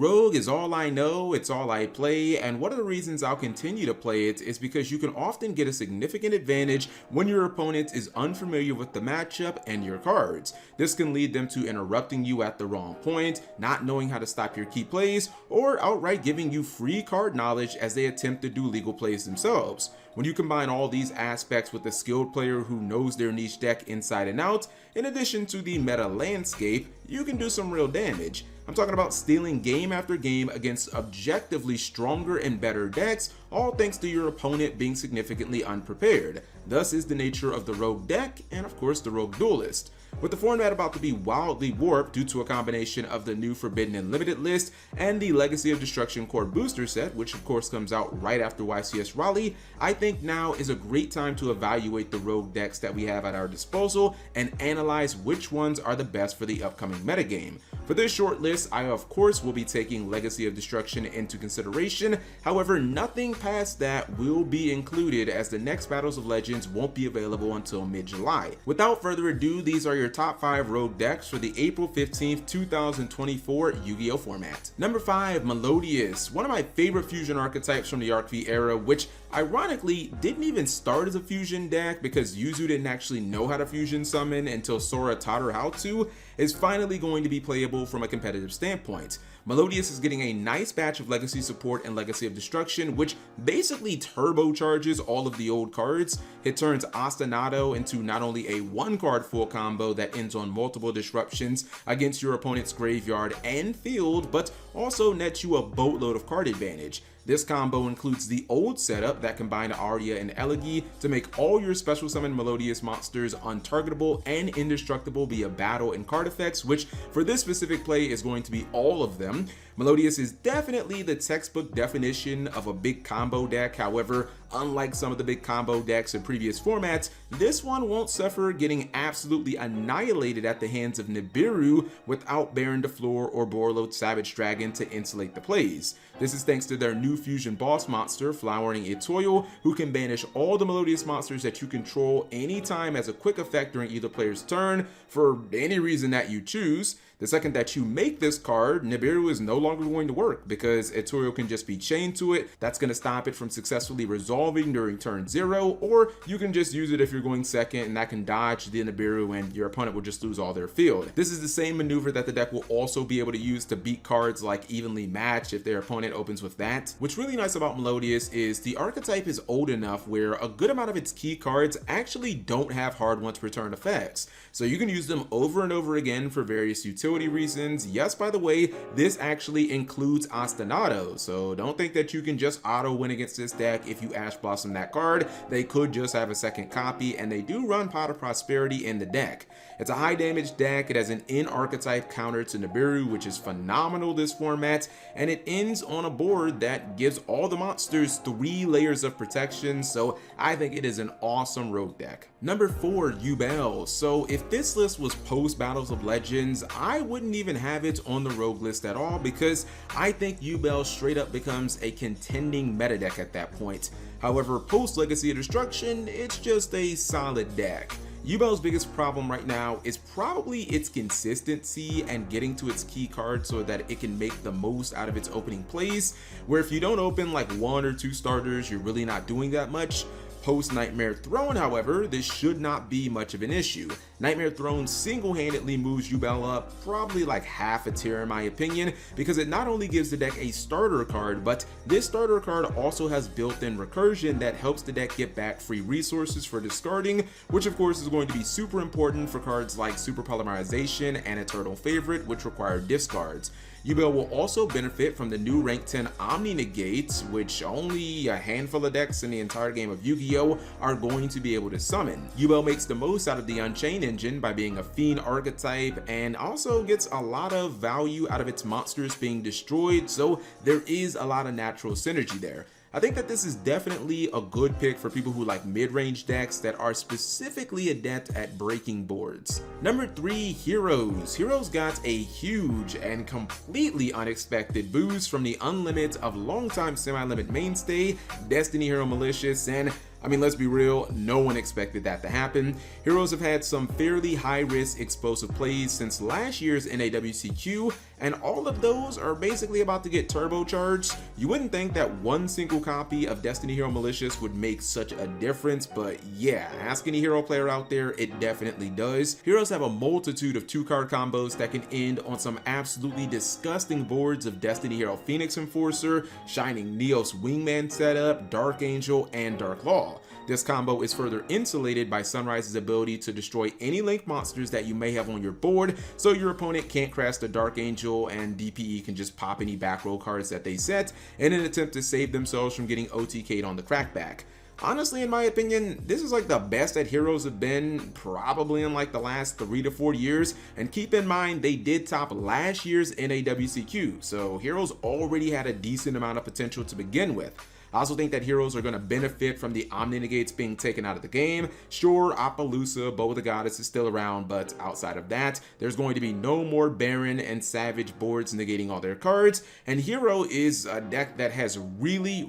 Rogue is all I know, it's all I play, and one of the reasons I'll continue to play it is because you can often get a significant advantage when your opponent is unfamiliar with the matchup and your cards. This can lead them to interrupting you at the wrong point, not knowing how to stop your key plays, or outright giving you free card knowledge as they attempt to do legal plays themselves. When you combine all these aspects with a skilled player who knows their niche deck inside and out, in addition to the meta landscape, you can do some real damage. I'm talking about stealing game after game against objectively stronger and better decks, all thanks to your opponent being significantly unprepared. Thus is the nature of the Rogue deck and of course the Rogue Duelist. With the format about to be wildly warped due to a combination of the new Forbidden and Limited list and the Legacy of Destruction core booster set, which of course comes out right after YCS Raleigh, I think now is a great time to evaluate the Rogue decks that we have at our disposal and analyze which ones are the best for the upcoming metagame. For this short list, I of course will be taking Legacy of Destruction into consideration, however nothing past that will be included as the next Battles of Legends won't be available until mid-July. Without further ado, these are your top 5 Rogue decks for the April 15th, 2024 Yu-Gi-Oh format. Number 5, Melodious, one of my favorite fusion archetypes from the Arc V era, which ironically didn't even start as a fusion deck because Yuzu didn't actually know how to fusion summon until Sora taught her how to, is finally going to be playable from a competitive standpoint. Melodious is getting a nice batch of Legacy support and Legacy of Destruction, which basically turbocharges all of the old cards. It turns Ostinato into not only a 1-card full combo that ends on multiple disruptions against your opponent's graveyard and field, but also nets you a boatload of card advantage. This combo includes the old setup that combined Arya and Elegy to make all your special summon Melodious monsters untargetable and indestructible via battle and card effects, which for this specific play is going to be all of them. Melodious is definitely the textbook definition of a big combo deck. However, unlike some of the big combo decks in previous formats, this one won't suffer getting absolutely annihilated at the hands of Nibiru without Baron DeFleur or Borreload Savage Dragon to insulate the plays. This is thanks to their new fusion boss monster, Flowering Itoyo, who can banish all the Melodious monsters that you control anytime as a quick effect during either player's turn for any reason that you choose. The second that you make this card, Nibiru is no longer going to work because Itoyo can just be chained to it. That's going to stop it from successfully resolving during turn 0, or you can just use it if you're going second and that can dodge the Nibiru and your opponent will just lose all their field. This is the same maneuver that the deck will also be able to use to beat cards like Evenly Matched if their opponent opens with that. What's really nice about Melodious is the archetype is old enough where a good amount of its key cards actually don't have hard once per turn effects. So you can use them over and over again for various utility reasons. Yes, by the way, this actually includes Ostinato, so don't think that you can just auto win against this deck if you Ash Blossom that card. They could just have a second copy, and they do run Pot of Prosperity in the deck. It's a high damage deck. It has an in-archetype counter to Nibiru, which is phenomenal this format, and it ends on a board that gives all the monsters 3 layers of protection, so I think it is an awesome rogue deck. Number 4, Yubel. So if this list was post Battles of Legends, I wouldn't even have it on the rogue list at all because I think Yubel straight up becomes a contending meta deck at that point. However, post Legacy of Destruction, it's just a solid deck. Yubel's biggest problem right now is probably its consistency and getting to its key cards so that it can make the most out of its opening plays, where if you don't open like 1 or 2 starters, you're really not doing that much. Post Nightmare Throne, however, this should not be much of an issue. Nightmare Throne single-handedly moves Yubel up probably like half a tier in my opinion, because it not only gives the deck a starter card, but this starter card also has built-in recursion that helps the deck get back free resources for discarding, which of course is going to be super important for cards like Super Polymerization and Eternal Favorite, which require discards. Yubel will also benefit from the new rank 10 Omni Negates, which only a handful of decks in the entire game of Yu-Gi-Oh are going to be able to summon. Yubel makes the most out of the Unchained engine by being a Fiend archetype and also gets a lot of value out of its monsters being destroyed, so there is a lot of natural synergy there. I think that this is definitely a good pick for people who like mid-range decks that are specifically adept at breaking boards. Number 3, Heroes. Heroes got a huge and completely unexpected boost from the unlimit of longtime semi-limit mainstay, Destiny Hero Malicious, and I mean, let's be real, no one expected that to happen. Heroes have had some fairly high-risk explosive plays since last year's NAWCQ, and all of those are basically about to get turbocharged. You wouldn't think that one single copy of Destiny Hero Melodious would make such a difference, but yeah, ask any hero player out there, it definitely does. Heroes have a multitude of 2-card combos that can end on some absolutely disgusting boards of Destiny Hero Phoenix Enforcer, Shining Neos Wingman setup, Dark Angel, and Dark Law. This combo is further insulated by Sunrise's ability to destroy any link monsters that you may have on your board, so your opponent can't crash the Dark Angel and DPE can just pop any back row cards that they set in an attempt to save themselves from getting OTK'd on the crackback. Honestly, in my opinion, this is like the best that heroes have been probably in like the last 3 to 4 years, and keep in mind they did top last year's NAWCQ, so heroes already had a decent amount of potential to begin with. I also think that heroes are going to benefit from the Omni Negates being taken out of the game. Sure, Appaloosa, Bow of the Goddess is still around, but outside of that, there's going to be no more Baron and Savage boards negating all their cards, and Hero is a deck that has really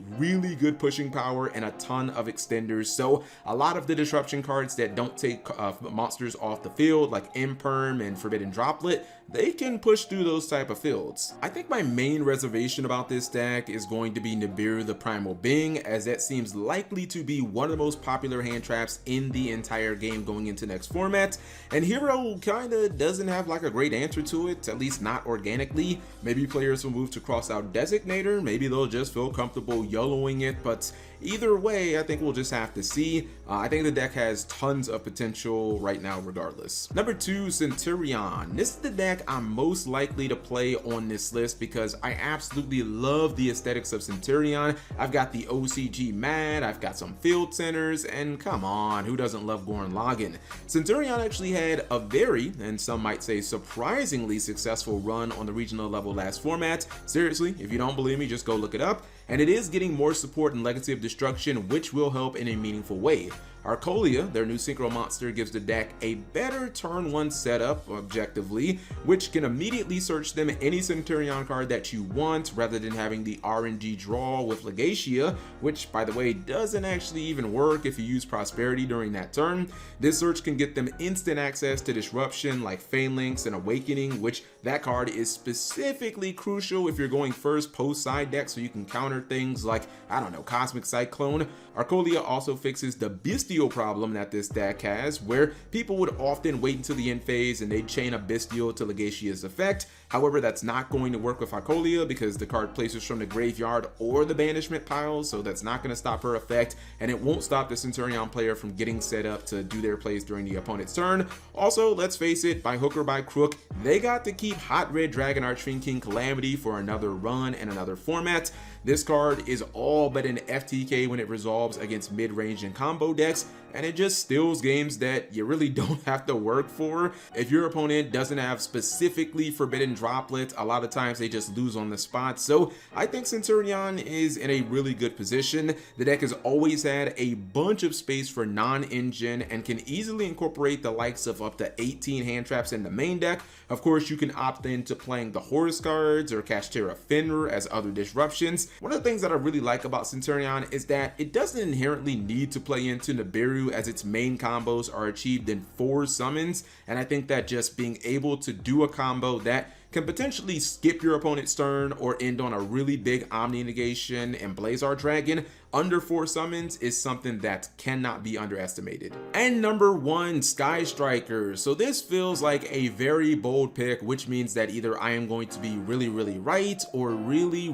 good pushing power and a ton of extenders, so a lot of the disruption cards that don't take monsters off the field, like Imperm and Forbidden Droplet, they can push through those type of fields. I think my main reservation about this deck is going to be Nibiru the Primal Being, as that seems likely to be one of the most popular hand traps in the entire game going into next format, and Hero kinda doesn't have like a great answer to it, at least not organically. Maybe players will move to cross out Designator, maybe they'll just feel comfortable YOLOing it, but either way, I think we'll just have to see. I think the deck has tons of potential right now regardless. Number 2, Centurion. This is the deck I'm most likely to play on this list because I absolutely love the aesthetics of Centurion. I've got the OCG Mad, I've got some field centers, and come on, who doesn't love Gorn Loggin? Centurion actually had a very, and some might say surprisingly successful run on the regional level last format. Seriously, if you don't believe me, just go look it up. And it is getting more support in Legacy of Destruction, which will help in a meaningful way. Arcolia, their new synchro monster, gives the deck a better turn 1 setup objectively, which can immediately search them any Centurion card that you want rather than having the RNG draw with Legacia, which by the way doesn't actually even work if you use Prosperity during that turn. This search can get them instant access to disruption like Phalanx and Awakening, which that card is specifically crucial if you're going first post side deck so you can counter things like, I don't know, Cosmic Cyclone. Arcolia also fixes the Bestial problem that this deck has, where people would often wait until the end phase and they'd chain a Bestial to Legacia's effect. However, that's not going to work with Arcolia because the card places from the graveyard or the banishment pile, so that's not going to stop her effect, and it won't stop the Centurion player from getting set up to do their plays during the opponent's turn. Also, let's face it, by hook or by crook, they got to keep Hot Red Dragon Archfiend King Calamity for another run and another format. This card is all but an FTK when it resolves against mid-range and combo decks, and it just steals games that you really don't have to work for. If your opponent doesn't have specifically Forbidden Droplet, a lot of times they just lose on the spot. So I think Centurion is in a really good position. The deck has always had a bunch of space for non-engine and can easily incorporate the likes of up to 18 hand traps in the main deck. Of course, you can opt into playing the Horus cards or Kashtira Fenrir as other disruptions. One of the things that I really like about Centurion is that it doesn't inherently need to play into Nibiru, as its main combos are achieved in 4 summons, and I think that just being able to do a combo that can potentially skip your opponent's turn or end on a really big Omni Negation and Blazar Dragon under 4 summons is something that cannot be underestimated. And number 1, Sky Strikers. So this feels like a very bold pick, which means that either I am going to be really right or really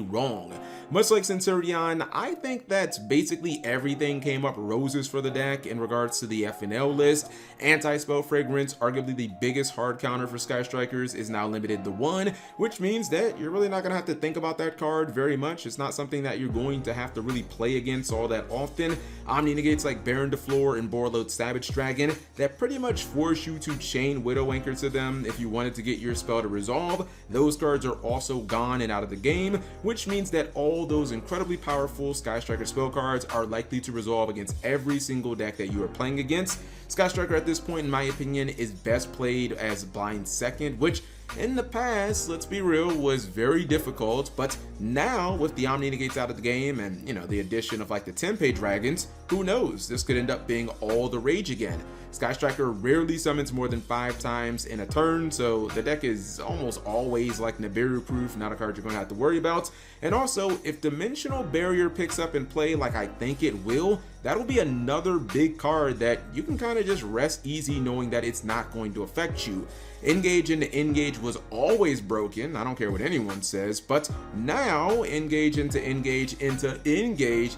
wrong. Much like Centurion, I think that basically everything came up roses for the deck in regards to the FNL list. Anti-Spell Fragrance, arguably the biggest hard counter for Sky Strikers, is now limited to 1, which means that you're really not going to have to think about that card very much. It's not something that you're going to have to really play against all that often. Omni Negates like Baron de Flor and Borload Savage Dragon that pretty much force you to chain Widow Anchor to them if you wanted to get your spell to resolve. Those cards are also gone and out of the game, which means that all those incredibly powerful Sky Striker spell cards are likely to resolve against every single deck that you are playing against. Sky Striker at this point, in my opinion, is best played as blind second, which in the past, let's be real, was very difficult, but now with the Omni Negates out of the game and, you know, the addition of like the Tempe Dragons, who knows, this could end up being all the rage again. Sky Striker rarely summons more than 5 times in a turn, so the deck is almost always like Nibiru proof, not a card you're going to have to worry about. And also, if Dimensional Barrier picks up in play like I think it will, that'll be another big card that you can kind of just rest easy knowing that it's not going to affect you. Engage into Engage was always broken, I don't care what anyone says, but now Engage into Engage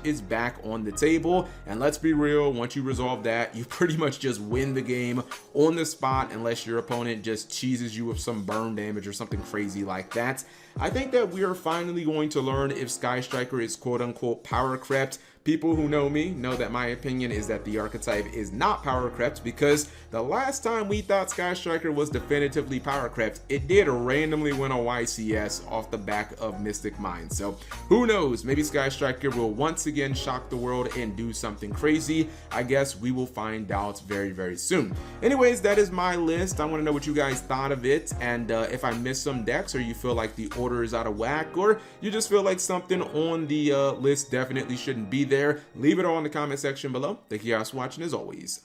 is back on the table, and let's be real, once you resolve that, you pretty much just win the game on the spot unless your opponent just cheeses you with some burn damage or something crazy like that. I think that we are finally going to learn if Sky Striker is quote-unquote power crept. People who know me know that my opinion is that the archetype is not power crept, because the last time we thought Sky Striker was definitively power crept, it did randomly win a YCS off the back of Mystic Mind. So who knows, maybe Sky Striker will once again shock the world and do something crazy. I guess we will find out very, very soon. Anyways, that is my list. I want to know what you guys thought of it, and if I missed some decks, or you feel like the order is out of whack, or you just feel like something on the list definitely shouldn't be there, leave it all in the comment section below. Thank you guys for watching as always.